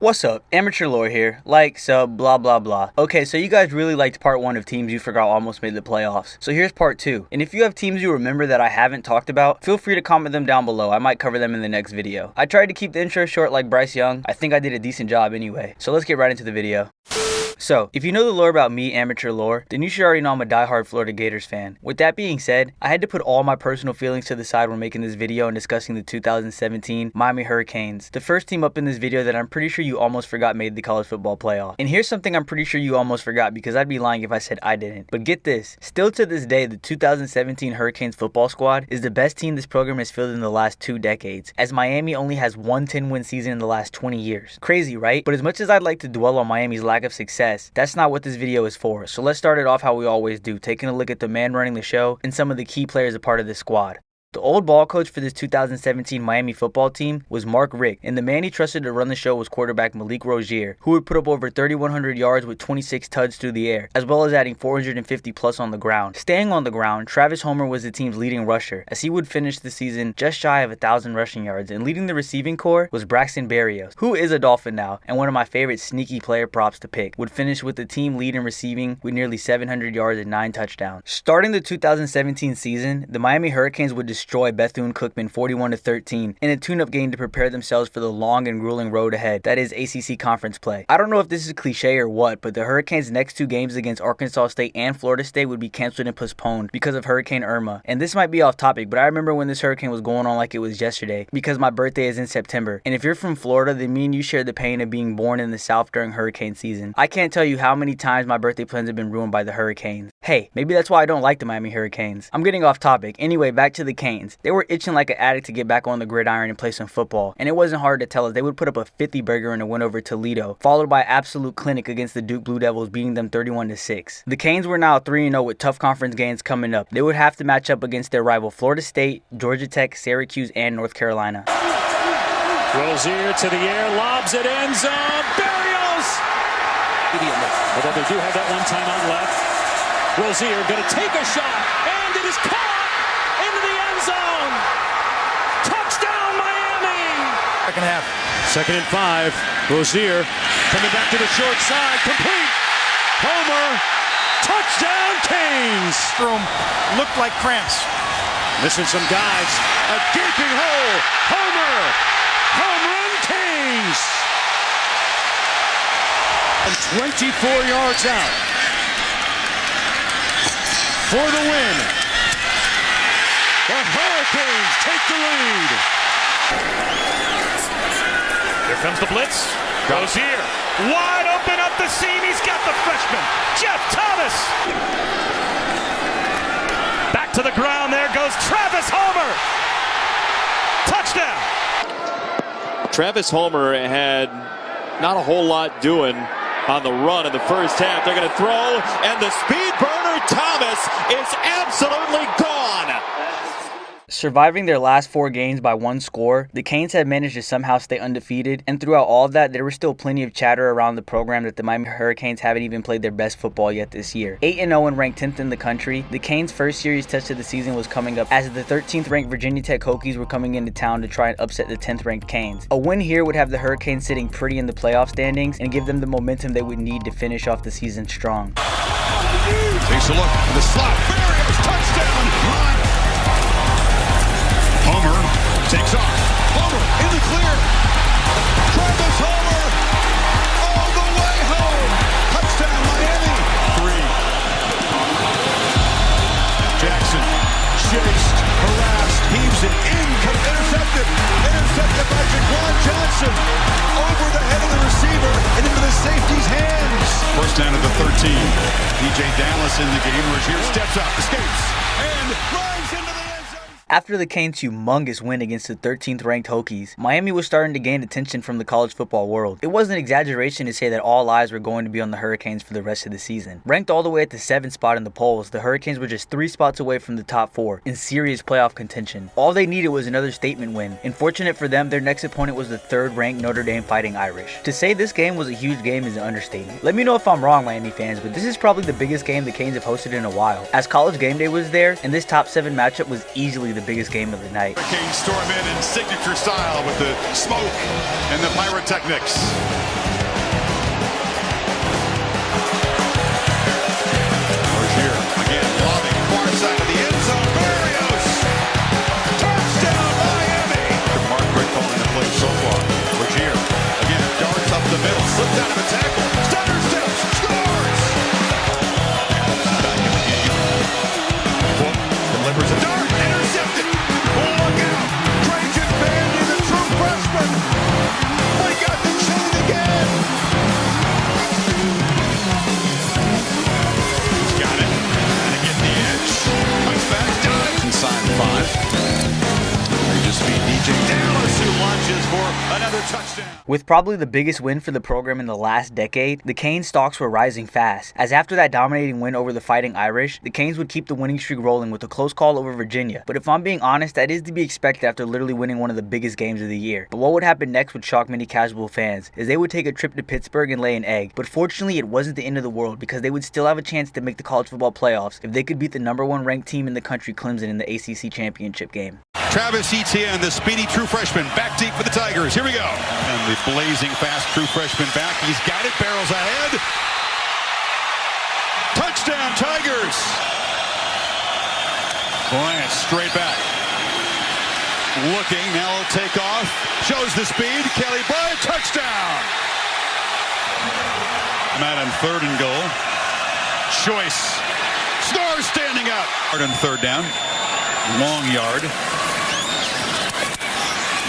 What's up? Amateur Lore here. Like, sub, blah, blah, blah. Okay, so you guys really liked part 1 of teams you forgot almost made the playoffs. So here's part 2. And if you have teams you remember that I haven't talked about, feel free to comment them down below. I might cover them in the next video. I tried to keep the intro short like Bryce Young. I think I did a decent job anyway. So let's get right into the video. So, if you know the lore about me, Amateur Lore, then you should already know I'm a diehard Florida Gators fan. With that being said, I had to put all my personal feelings to the side when making this video and discussing the 2017 Miami Hurricanes, the first team up in this video that I'm pretty sure you almost forgot made the college football playoff. And here's something I'm pretty sure you almost forgot because I'd be lying if I said I didn't. But get this, still to this day, the 2017 Hurricanes football squad is the best team this program has fielded in the last 2 decades, as Miami only has one 10-win season in the last 20 years. Crazy, right? But as much as I'd like to dwell on Miami's lack of success, that's not what this video is for. So let's start it off how we always do, taking a look at the man running the show and some of the key players a part of this squad. The old ball coach for this 2017 Miami football team was Mark Richt, and the man he trusted to run the show was quarterback Malik Rozier, who would put up over 3,100 yards with 26 tuds through the air, as well as adding 450 plus on the ground. Staying on the ground, Travis Homer was the team's leading rusher, as he would finish the season just shy of 1,000 rushing yards, and leading the receiving corps was Braxton Berrios, who is a Dolphin now, and one of my favorite sneaky player props to pick, would finish with the team lead in receiving with nearly 700 yards and 9 touchdowns. Starting the 2017 season, the Miami Hurricanes would destroy Bethune-Cookman 41-13 in a tune-up game to prepare themselves for the long and grueling road ahead that is ACC conference play. I don't know if this is cliche or what, but the Hurricanes' next 2 games against Arkansas State and Florida State would be canceled and postponed because of Hurricane Irma. And this might be off topic, but I remember when this hurricane was going on like it was yesterday because my birthday is in September. And if you're from Florida, then me and you share the pain of being born in the South during hurricane season. I can't tell you how many times my birthday plans have been ruined by the hurricanes. Hey, maybe that's why I don't like the Miami Hurricanes. I'm getting off topic. Anyway, back to the Canes. They were itching like an addict to get back on the gridiron and play some football, and it wasn't hard to tell as they would put up a 50 burger in a win over Toledo, followed by absolute clinic against the Duke Blue Devils, beating them 31-6. The Canes were now 3-0 with tough conference games coming up. They would have to match up against their rival Florida State, Georgia Tech, Syracuse, and North Carolina. Rozier to the air, lobs it end zone, Berrios! Although they do have that one timeout left. Rozier going to take a shot, and it is caught into the end zone. Touchdown, Miami! Second half. 2nd and 5. Rozier coming back to the short side, complete. Homer, touchdown, Canes! Room looked like cramps. Missing some guys. A gaping hole. Homer, home run, Canes! And 24 yards out for the win. The Hurricanes take the lead. Here comes the blitz. Rozier wide open up the seam. He's got the freshman, Jeff Thomas. Back to the ground. There goes Travis Homer. Touchdown. Travis Homer had not a whole lot doing on the run in the first half. They're going to throw, and the speed burner Thomas is absolutely gone. Surviving their last 4 games by 1 score, the Canes had managed to somehow stay undefeated, and throughout all of that, there was still plenty of chatter around the program that the Miami Hurricanes haven't even played their best football yet this year. 8-0 and ranked 10th in the country, the Canes' first series test of the season was coming up as the 13th ranked Virginia Tech Hokies were coming into town to try and upset the 10th ranked Canes. A win here would have the Hurricanes sitting pretty in the playoff standings and give them the momentum they would need to finish off the season strong. Takes a look at the slot. Berrios, touchdown! Homer takes off. Homer in the clear. Travis Homer all the way home. Touchdown, Miami. 3. Jackson chased, harassed, heaves it in, intercepted. Intercepted by Jaquan Johnson. Over the head of the receiver and into the safety's hands. First down at the 13. DJ Dallas in the game. Rozier steps up, escapes, and runs into the end zone. After the Canes' humongous win against the 13th ranked Hokies, Miami was starting to gain attention from the college football world. It wasn't an exaggeration to say that all eyes were going to be on the Hurricanes for the rest of the season. Ranked all the way at the 7th spot in the polls, the Hurricanes were just 3 spots away from the top 4 in serious playoff contention. All they needed was another statement win, and fortunate for them, their next opponent was the 3rd ranked Notre Dame Fighting Irish. To say this game was a huge game is an understatement. Let me know if I'm wrong, Miami fans, but this is probably the biggest game the Canes have hosted in a while, as College Game Day was there, and this top 7 matchup was easily the biggest game of the night. Hurricanes storm in signature style with the smoke and the pyrotechnics. Slipped out of a tackle. Stutter steps. Scores! Back in the game. Cook delivers a dart. Intercepted. Look out. Trajan Bandy, the true freshman. We got the chain again. Got it. Trying to get the edge. Comes back. Dives. Inside 5. They just feed DJ Dallas, who launches for another touchdown. With probably the biggest win for the program in the last decade, the Canes stocks were rising fast, as after that dominating win over the Fighting Irish, the Canes would keep the winning streak rolling with a close call over Virginia. But if I'm being honest, that is to be expected after literally winning one of the biggest games of the year. But what would happen next would shock many casual fans, as they would take a trip to Pittsburgh and lay an egg. But fortunately, it wasn't the end of the world, because they would still have a chance to make the college football playoffs if they could beat the #1 ranked team in the country, Clemson, in the ACC championship game. Travis Etienne, the speedy true freshman, back deep for the Tigers. Here we go. And the blazing fast true freshman back. He's got it, barrels ahead. Touchdown, Tigers. Bryant straight back. Looking, now he'll take off. Shows the speed. Kelly Bryant, touchdown. Matt on 3rd and goal. Choice. Stars standing up. Hard on 3rd down. Long yard.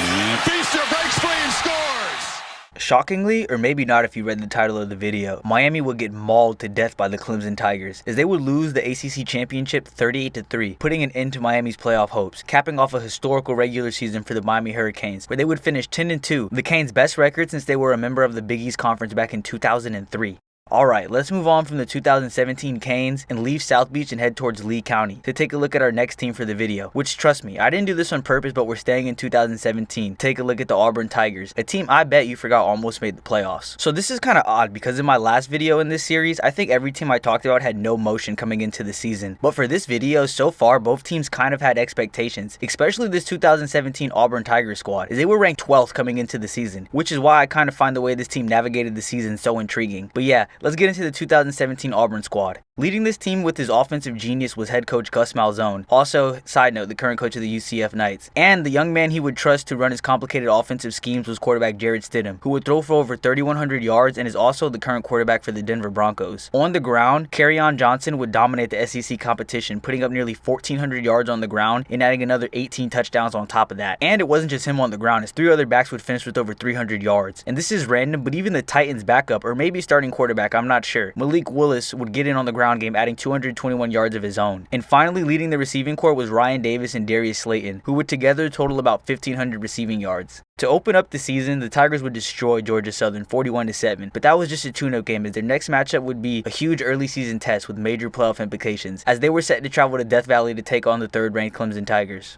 And Feaster breaks free and scores! Shockingly, or maybe not if you read the title of the video, Miami would get mauled to death by the Clemson Tigers, as they would lose the ACC championship 38-3, putting an end to Miami's playoff hopes, capping off a historical regular season for the Miami Hurricanes, where they would finish 10-2, the Canes' best record since they were a member of the Big East Conference back in 2003. Alright, let's move on from the 2017 Canes and leave South Beach and head towards Lee County to take a look at our next team for the video, which, trust me, I didn't do this on purpose, but we're staying in 2017. Take a look at the Auburn Tigers, a team I bet you forgot almost made the playoffs. So this is kind of odd, because in my last video in this series, I think every team I talked about had no motion coming into the season. But for this video, so far, both teams kind of had expectations, especially this 2017 Auburn Tigers squad, as they were ranked 12th coming into the season, which is why I kind of find the way this team navigated the season so intriguing. But yeah, let's get into the 2017 Auburn squad. Leading this team with his offensive genius was head coach Gus Malzahn, also, side note, the current coach of the UCF Knights. And the young man he would trust to run his complicated offensive schemes was quarterback Jarrett Stidham, who would throw for over 3,100 yards and is also the current quarterback for the Denver Broncos. On the ground, Kerryon Johnson would dominate the SEC competition, putting up nearly 1,400 yards on the ground and adding another 18 touchdowns on top of that. And it wasn't just him on the ground, as 3 other backs would finish with over 300 yards. And this is random, but even the Titans backup, or maybe starting quarterback, I'm not sure, Malik Willis, would get in on the ground game, adding 221 yards of his own. And finally, leading the receiving corps was Ryan Davis and Darius Slayton, who would together total about 1,500 receiving yards. To open up the season, the Tigers would destroy Georgia Southern 41-7, but that was just a tune-up game, as their next matchup would be a huge early season test with major playoff implications, as they were set to travel to Death Valley to take on the 3rd-ranked Clemson Tigers.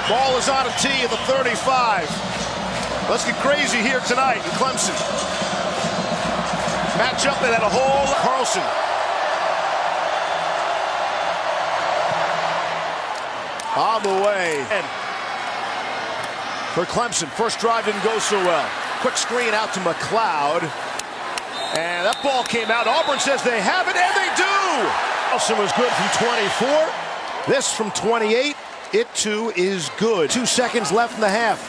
Ball is on a tee at the 35. Let's get crazy here tonight in Clemson. Matchup that had a hole. Carlson. On the way. And for Clemson, first drive didn't go so well. Quick screen out to McLeod. And that ball came out. Auburn says they have it, and they do! Carlson was good from 24. This from 28. It too is good. 2 seconds left in the half.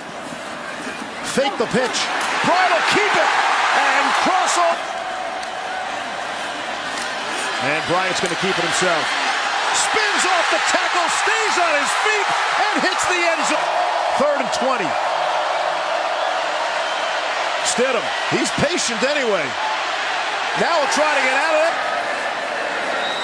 Fake the pitch. Bryant will keep it. And cross off. And Bryant's going to keep it himself. Spins off the tackle, stays on his feet, and hits the end zone. 3rd and 20. Stidham, he's patient anyway. Now we'll try to get out of it.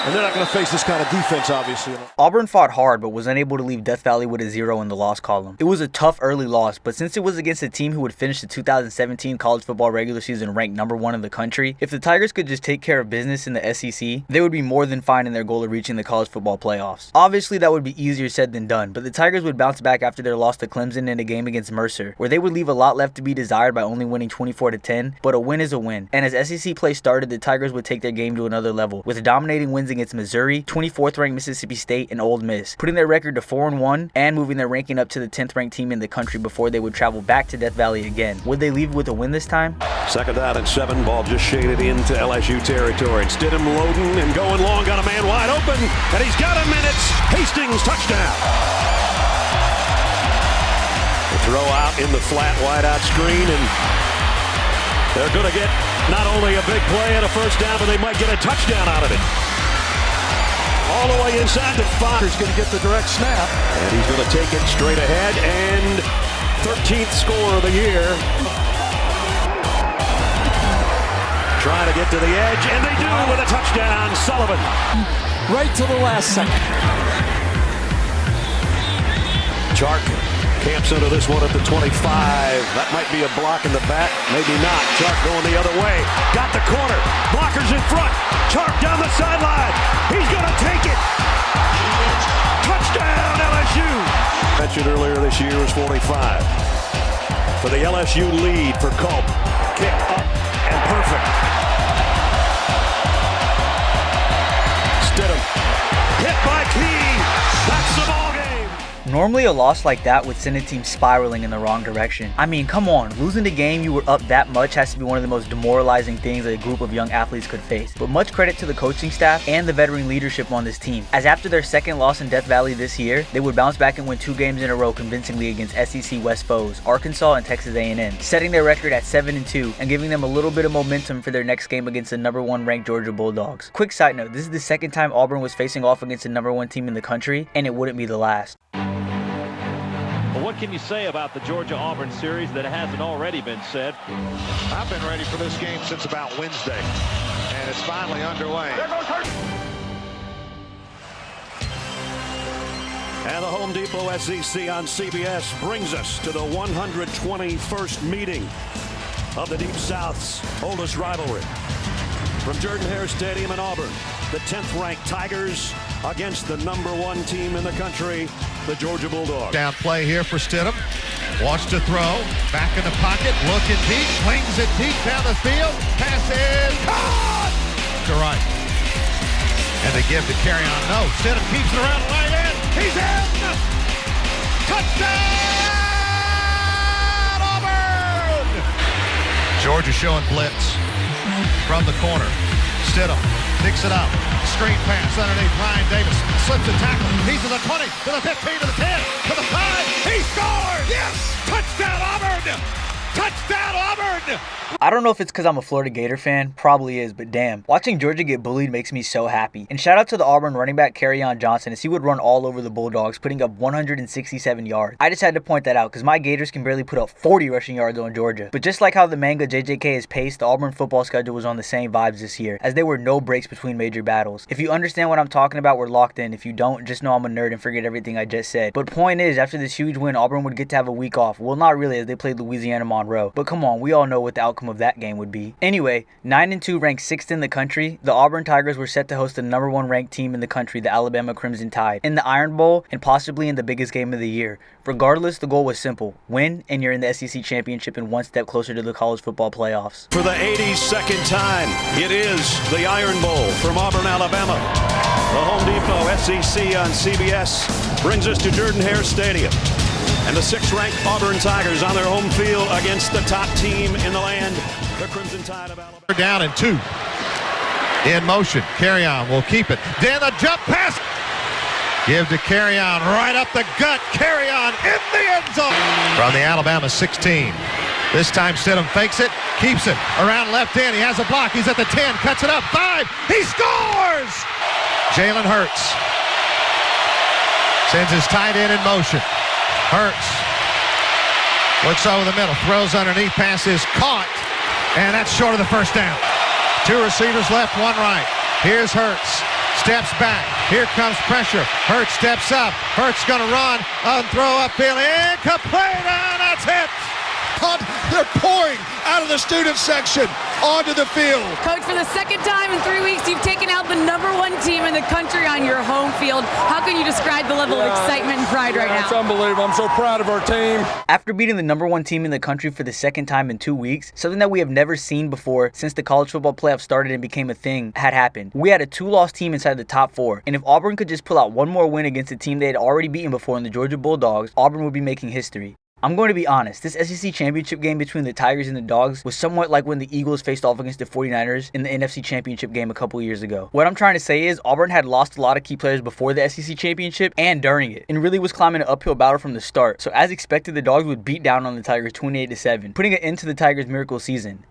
And they're not going to face this kind of defense, obviously. Auburn fought hard, but was unable to leave Death Valley with a 0 in the loss column. It was a tough early loss, but since it was against a team who would finish the 2017 college football regular season ranked #1 in the country, if the Tigers could just take care of business in the SEC, they would be more than fine in their goal of reaching the college football playoffs. Obviously, that would be easier said than done, but the Tigers would bounce back after their loss to Clemson in a game against Mercer, where they would leave a lot left to be desired by only winning 24-10, but a win is a win. And as SEC play started, the Tigers would take their game to another level, with dominating wins against Missouri, 24th ranked Mississippi State, and Ole Miss, putting their record to 4-1 and moving their ranking up to the 10th ranked team in the country before they would travel back to Death Valley again. Would they leave with a win this time? 2nd down and 7, ball just shaded into LSU territory. Stidham loading and going long, got a man wide open, and he's got him, and it's Hastings, touchdown. The throw out in the flat wide out screen, and They're going to get not only a big play and a first down, but they might get a touchdown out of it. All the way inside the 5. He's going to get the direct snap. And he's going to take it straight ahead, and 13th score of the year. Trying to get to the edge, and they do with a touchdown. Sullivan. Right to the last second. Chark camps into this one at the 25. That might be a block in the back, maybe not. Chark going the other way. Got the corner. Blockers in front. Chark down the sideline. He's going to take it. Touchdown, LSU. Mentioned earlier this year was 45. For the LSU lead for Culp. Kick up and perfect. Stidham. Hit by Key. That's the ball game. Normally a loss like that would send a team spiraling in the wrong direction. I mean, come on, losing the game you were up that much has to be one of the most demoralizing things that a group of young athletes could face. But much credit to the coaching staff and the veteran leadership on this team, as after their second loss in Death Valley this year, they would bounce back and win 2 games in a row convincingly against SEC West foes, Arkansas and Texas A&M, setting their record at 7-2 and giving them a little bit of momentum for their next game against the number 1 ranked Georgia Bulldogs. Quick side note, this is the second time Auburn was facing off against the number 1 team in the country, and it wouldn't be the last. Well, what can you say about the Georgia-Auburn series that hasn't already been said? I've been ready for this game since about Wednesday, and it's finally underway. And the Home Depot SEC on CBS brings us to the 121st meeting of the Deep South's oldest rivalry. From Jordan-Hare Stadium in Auburn, the 10th-ranked Tigers against the number 1 team in the country, the Georgia Bulldogs. Down play here for Stidham. Wants to throw. Back in the pocket. Looking deep. Flings it deep down the field. Pass is caught! To right. And they give to Carrion. No. Stidham keeps it around the right end. He's in! Touchdown! Auburn! Georgia showing blitz from the corner. Stidham picks it up. Screen pass underneath Ryan Davis. Slips a tackle. He's to the 20, to the 15, to the 10, to the 5. He scores! Yes! Touchdown Auburn! Touchdown Auburn! I don't know if it's because I'm a Florida Gator fan, probably is, but damn. Watching Georgia get bullied makes me so happy. And shout out to the Auburn running back Carrion Johnson, as he would run all over the Bulldogs, putting up 167 yards. I just had to point that out because my Gators can barely put up 40 rushing yards on Georgia. But just like how the manga JJK is paced, the Auburn football schedule was on the same vibes this year, as there were no breaks between major battles. If you understand what I'm talking about, we're locked in. If you don't, just know I'm a nerd and forget everything I just said. But point is, after this huge win, Auburn would get to have a week off. Well, not really, as they played Louisiana Monroe. But come on, we all know what the outcome of that game would be. Anyway, 9-2 ranked 6th in the country, the Auburn Tigers were set to host the number 1 ranked team in the country, the Alabama Crimson Tide, in the Iron Bowl and possibly in the biggest game of the year. Regardless, the goal was simple: win, and you're in the SEC championship and one step closer to the college football playoffs. For the 82nd time, it is the Iron Bowl from Auburn, Alabama. The Home Depot SEC on CBS brings us to Jordan-Hare Stadium. And the 6th-ranked Auburn Tigers on their home field against the top team in the land, the Crimson Tide of Alabama. Down and 2. In motion. Carrion will keep it. Then the jump pass. Give to Carrion right up the gut. Carrion in the end zone. From the Alabama 16. This time Stidham fakes it, keeps it around left end. He has a block. He's at the 10, cuts it up. 5. He scores! Jalen Hurts sends his tight end in motion. Hurts looks over the middle, throws underneath, pass is caught, and that's short of the first down. 2 receivers left, 1 right. Here's Hurts, steps back. Here comes pressure. Hurts steps up. Hurts gonna run, throw upfield, incomplete, and that's it. They're pouring out of the student section onto the field. Coach, for the second time in 3 weeks, you've taken out the number 1 team in the country on your home field. How can you describe the level of excitement and pride right now? It's unbelievable. I'm so proud of our team. After beating the number 1 team in the country for the second time in 2 weeks, something that we have never seen before since the college football playoff started and became a thing had happened. We had a 2-loss team inside the top 4, and if Auburn could just pull out one more win against a team they had already beaten before in the Georgia Bulldogs, Auburn would be making history. I'm going to be honest, this SEC championship game between the Tigers and the Dogs was somewhat like when the Eagles faced off against the 49ers in the NFC championship game a couple years ago. What I'm trying to say is Auburn had lost a lot of key players before the SEC championship and during it, and really was climbing an uphill battle from the start. So as expected, the Dogs would beat down on the Tigers 28-7, putting an end to the Tigers' miracle season.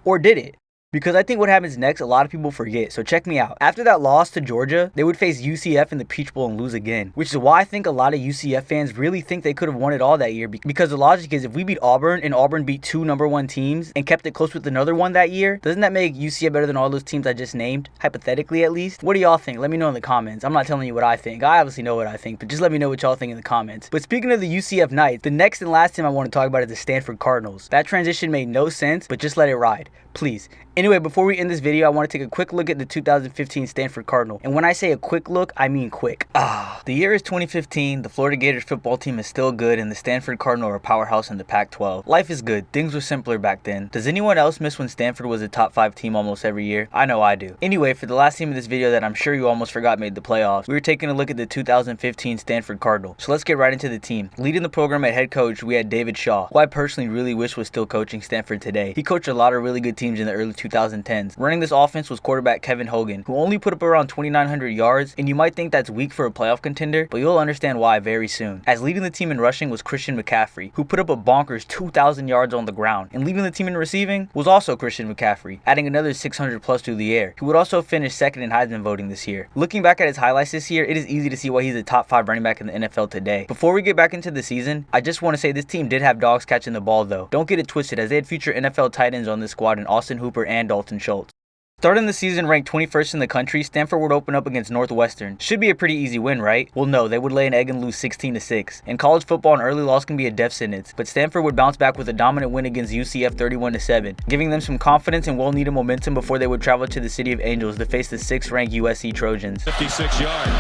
Or did it? Because I think what happens next, a lot of people forget. So check me out. After that loss to Georgia, they would face UCF in the Peach Bowl and lose again. Which is why I think a lot of UCF fans really think they could have won it all that year. Because the logic is, if we beat Auburn and Auburn beat 2 #1 teams and kept it close with another one that year, doesn't that make UCF better than all those teams I just named? Hypothetically, at least. What do y'all think? Let me know in the comments. I'm not telling you what I think. I obviously know what I think, but just let me know what y'all think in the comments. But speaking of the UCF Knights, the next and last team I want to talk about is the Stanford Cardinals. That transition made no sense, but just let it ride. Please. Anyway, before we end this video, I want to take a quick look at the 2015 Stanford Cardinal. And when I say a quick look, I mean quick. The year is 2015, the Florida Gators football team is still good, and the Stanford Cardinal are a powerhouse in the Pac-12. Life is good. Things were simpler back then. Does anyone else miss when Stanford was a top 5 team almost every year? I know I do. Anyway, for the last team of this video that I'm sure you almost forgot made the playoffs, we were taking a look at the 2015 Stanford Cardinal. So let's get right into the team. Leading the program at head coach, we had David Shaw, who I personally really wish was still coaching Stanford today. He coached a lot of really good teams in the early 2010s. Running this offense was quarterback Kevin Hogan, who only put up around 2,900 yards, and you might think that's weak for a playoff contender, but you'll understand why very soon. As leading the team in rushing was Christian McCaffrey, who put up a bonkers 2,000 yards on the ground, and leading the team in receiving was also Christian McCaffrey, adding another 600 plus through the air. He would also finish second in Heisman voting this year. Looking back at his highlights this year, it is easy to see why he's a top 5 running back in the NFL today. Before we get back into the season, I just want to say this team did have dogs catching the ball though. Don't get it twisted, as they had future NFL tight ends on this squad in Austin Hooper and Dalton Schultz. Starting the season ranked 21st in the country, Stanford would open up against Northwestern. Should be a pretty easy win, right? Well, no, they would lay an egg and lose 16-6. In college football, an early loss can be a death sentence, but Stanford would bounce back with a dominant win against UCF 31-7, giving them some confidence and well-needed momentum before they would travel to the City of Angels to face the 6th-ranked USC Trojans. 56 yards.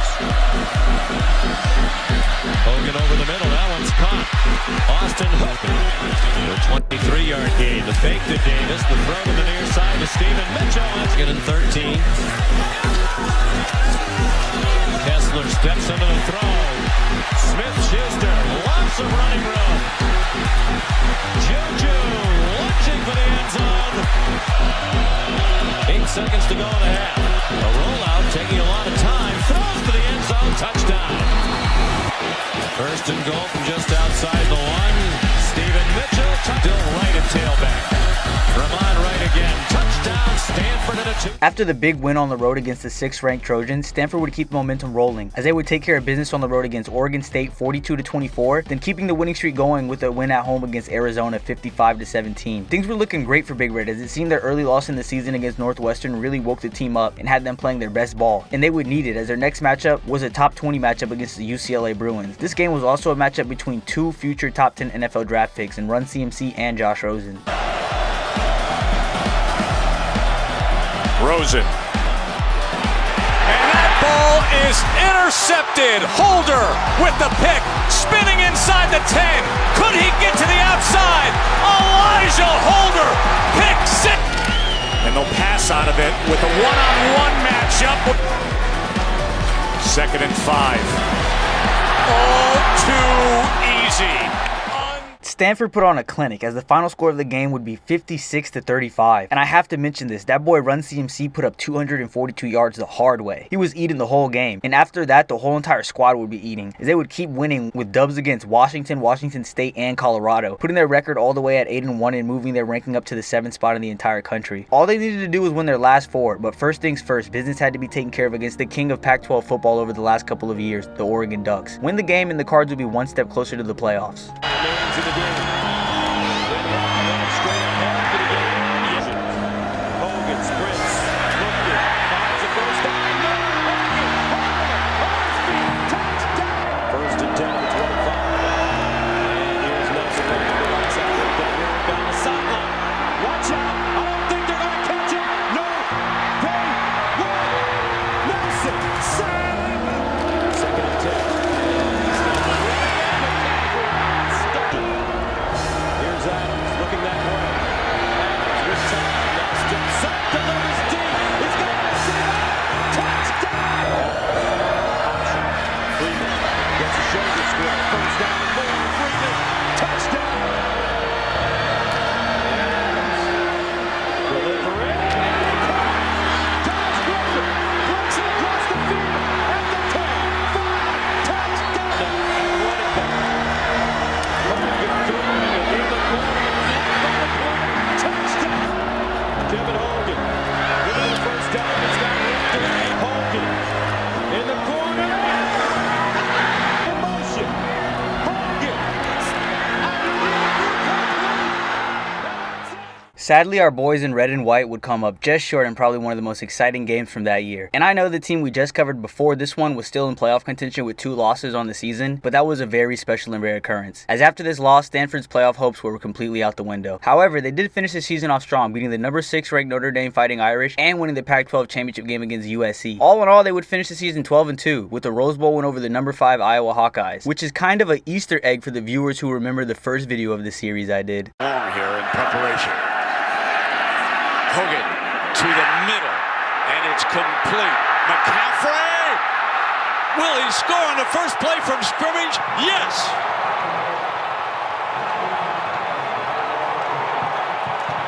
Hogan over the middle, that one's caught. Austin Hooper, the 23-yard gain. The fake to Davis, the throw to the near side to Stephen Mitchell. That's good in 13. Kessler steps into the throw. Smith-Schuster, lots of running room. Juju launching for the end zone. 8 seconds to go in the half. A rollout taking a lot of time. Throws to the end zone. Touchdown. First and goal from just outside the 1. Stephen Mitchell still right at tailback. Ramon right again. Touchdown Stanford at a 2. After the big win on the road against the 6th-ranked Trojans, Stanford would keep the momentum rolling, as they would take care of business on the road against Oregon State 42-24, then keeping the winning streak going with a win at home against Arizona 55-17. Things were looking great for Big Red, as it seemed their early loss in the season against Northwestern really woke the team up and had them playing their best ball, and they would need it, as their next matchup was a top 20 matchup against the UCLA Bruins. This game was also a matchup between 2 future top 10 NFL draft picks in Run CMC and Josh Rosen. Rosen. And that ball is intercepted. Holder with the pick, spinning inside the 10. Could he get to the outside? Elijah Holder, pick 6. And they'll pass out of it with a one-on-one matchup. 2nd and 5. All too easy. Stanford put on a clinic, as the final score of the game would be 56-35. And I have to mention this, that boy Run CMC put up 242 yards the hard way. He was eating the whole game. And after that, the whole entire squad would be eating, as they would keep winning with dubs against Washington, Washington State, and Colorado, putting their record all the way at 8-1 and moving their ranking up to the 7th spot in the entire country. All they needed to do was win their last 4, but first things first, business had to be taken care of against the king of Pac-12 football over the last couple of years, the Oregon Ducks. Win the game and the Cards would be one step closer to the playoffs. To the game. Straight ahead to the game. Hogan sprints. Looked it. Finds a first down. Touchdown. 1st and 10 to the 25. And here's Nelson on the right side. Down the sideline. Watch out. I don't think they're going to catch it. No. They will. Nelson. 2nd and 10. Sadly, our boys in red and white would come up just short and probably one of the most exciting games from that year. And I know the team we just covered before this one was still in playoff contention with 2 losses on the season, but that was a very special and rare occurrence, as after this loss, Stanford's playoff hopes were completely out the window. However, they did finish the season off strong, beating the number 6 ranked Notre Dame Fighting Irish and winning the Pac-12 championship game against USC. All in all, they would finish the season 12-2 with the Rose Bowl win over the number 5 Iowa Hawkeyes, which is kind of an Easter egg for the viewers who remember the first video of the series I did. Long here in preparation. Hogan to the middle, and it's complete. McCaffrey! Will he score on the first play from scrimmage? Yes!